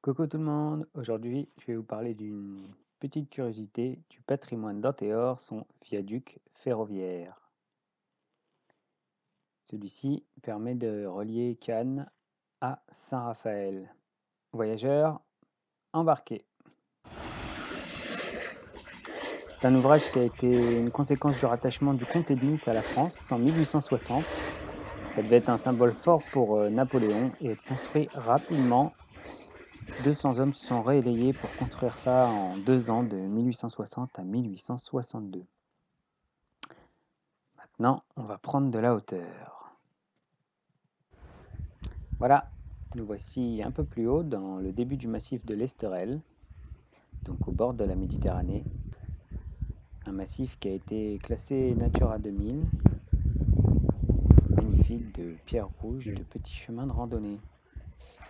Coucou tout le monde, aujourd'hui je vais vous parler d'une petite curiosité du patrimoine d'Antéor, son viaduc ferroviaire. Celui-ci permet de relier Cannes à Saint-Raphaël. Voyageurs, embarqués. C'est un ouvrage qui a été une conséquence du rattachement du comté de Nice à la France en 1860. Ça devait être un symbole fort pour Napoléon et être construit rapidement. 200 hommes se sont relayés pour construire ça en 2 ans, de 1860 à 1862. Maintenant, on va prendre de la hauteur. Voilà, nous voici un peu plus haut dans le début du massif de l'Esterel, donc au bord de la Méditerranée. Un massif qui a été classé Natura 2000, magnifique, de pierres rouges, de petits chemins de randonnée.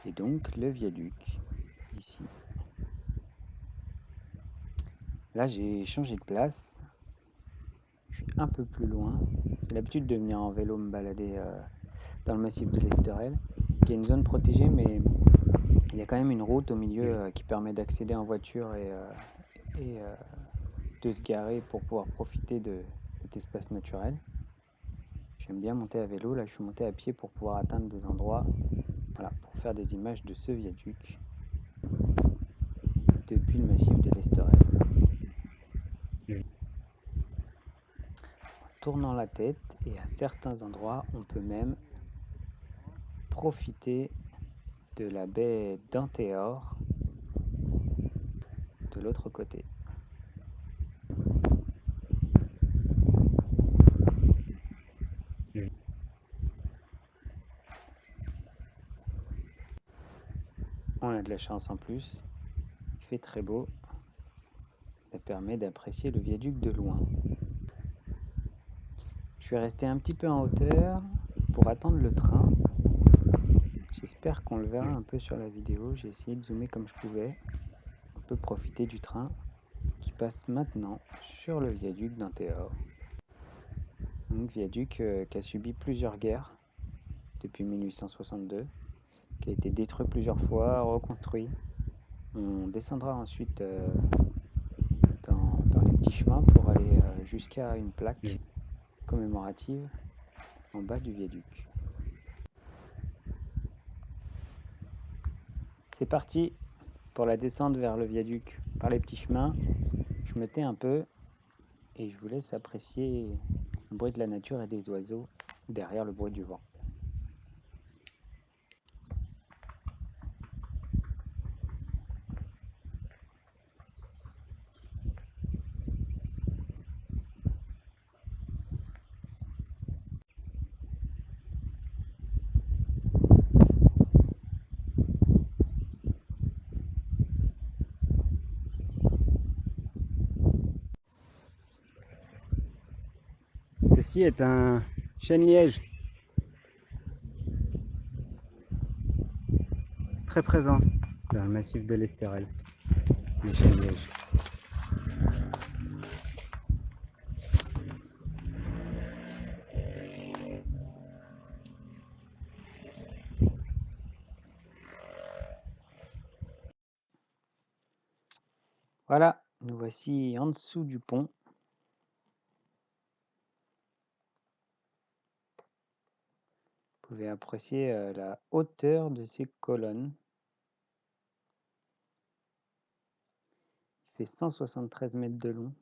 Et donc le viaduc, ici. Là, j'ai changé de place. Je suis un peu plus loin. J'ai l'habitude de venir en vélo me balader dans le massif de l'Esterel, qui est une zone protégée, mais il y a quand même une route au milieu qui permet d'accéder en voiture et de se garer pour pouvoir profiter de cet espace naturel. J'aime bien monter à vélo, là je suis monté à pied pour pouvoir atteindre des endroits, voilà, pour faire des images de ce viaduc depuis le massif de l'Esterel. En tournant la tête, et à certains endroits, on peut même profiter de la baie d'Antéor de l'autre côté. On a de la chance en plus, il fait très beau, ça permet d'apprécier le viaduc de loin. Je vais rester un petit peu en hauteur pour attendre le train. J'espère qu'on le verra un peu sur la vidéo, j'ai essayé de zoomer comme je pouvais. On peut profiter du train qui passe maintenant sur le viaduc d'Antéor. Un viaduc qui a subi plusieurs guerres depuis 1862, qui a été détruit plusieurs fois, reconstruit. On descendra ensuite dans les petits chemins pour aller jusqu'à une plaque commémorative en bas du viaduc. C'est parti pour la descente vers le viaduc par les petits chemins. Je me tais un peu et je vous laisse apprécier le bruit de la nature et des oiseaux derrière le bruit du vent. Ceci est un chêne-liège très présent dans le massif de l'Esterel. Le chêne-liège. Voilà, nous voici en dessous du pont. Vous pouvez apprécier la hauteur de ces colonnes. Il fait 173 mètres de long,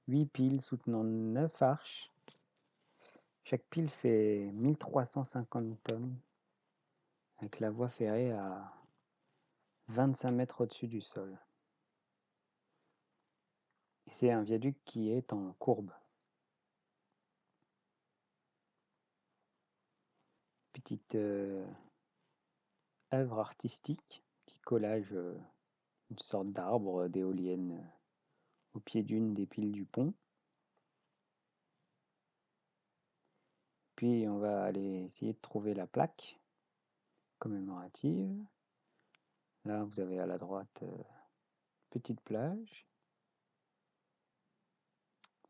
8 piles soutenant 9 arches. Chaque pile fait 1350 tonnes, avec la voie ferrée à 25 mètres au-dessus du sol. Et c'est un viaduc qui est en courbe. Petite œuvre artistique, petit collage, une sorte d'arbre, d'éolienne au pied d'une des piles du pont. Puis on va aller essayer de trouver la plaque commémorative. Là, vous avez à la droite petite plage.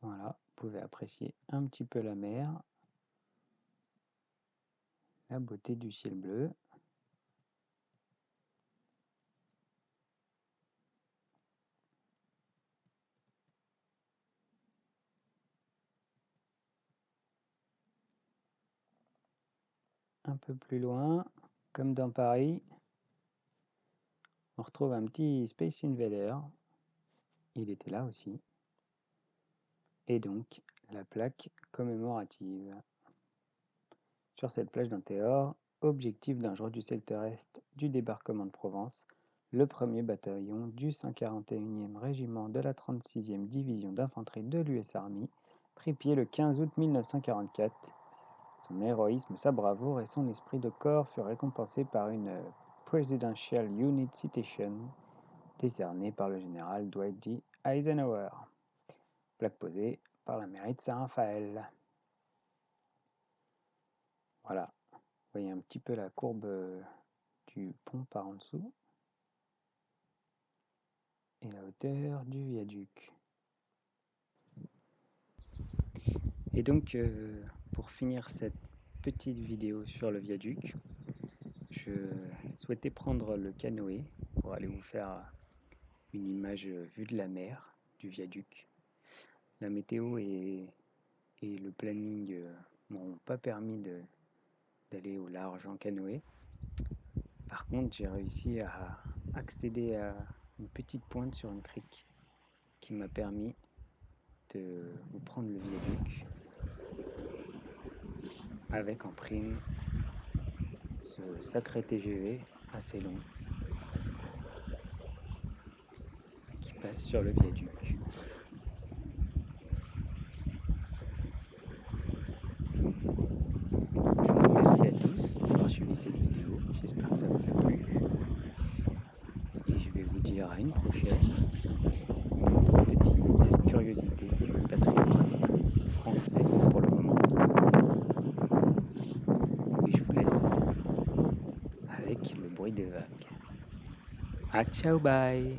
Voilà, vous pouvez apprécier un petit peu la mer, la beauté du ciel bleu. un peu plus loin, comme dans Paris, on retrouve un petit Space Invader. Il était là aussi. Et donc, la plaque commémorative. Sur cette plage d'Antéor, objectif dangereux du secteur est du débarquement de Provence, le 1er bataillon du 141e régiment de la 36e division d'infanterie de l'US Army prit pied le 15 août 1944. Son héroïsme, sa bravoure et son esprit de corps furent récompensés par une Presidential Unit Citation décernée par le général Dwight D. Eisenhower. Plaque posée par la mairie de Saint-Raphaël. Voilà, vous voyez un petit peu la courbe du pont par en dessous et la hauteur du viaduc. Et donc, pour finir cette petite vidéo sur le viaduc, je souhaitais prendre le canoë pour aller vous faire une image vue de la mer, du viaduc. La météo et le planning m'ont pas permis d'aller au large en canoë. Par contre, j'ai réussi à accéder à une petite pointe sur une crique qui m'a permis de vous prendre le viaduc avec en prime ce sacré TGV assez long qui passe sur le viaduc. Je vous remercie à tous d'avoir suivi cette vidéo, j'espère que ça vous a plu et je vais vous dire à une prochaine, une petite curiosité du patrimoine français pour le moment. Et je vous laisse avec le bruit des vagues. Ah, ciao, bye!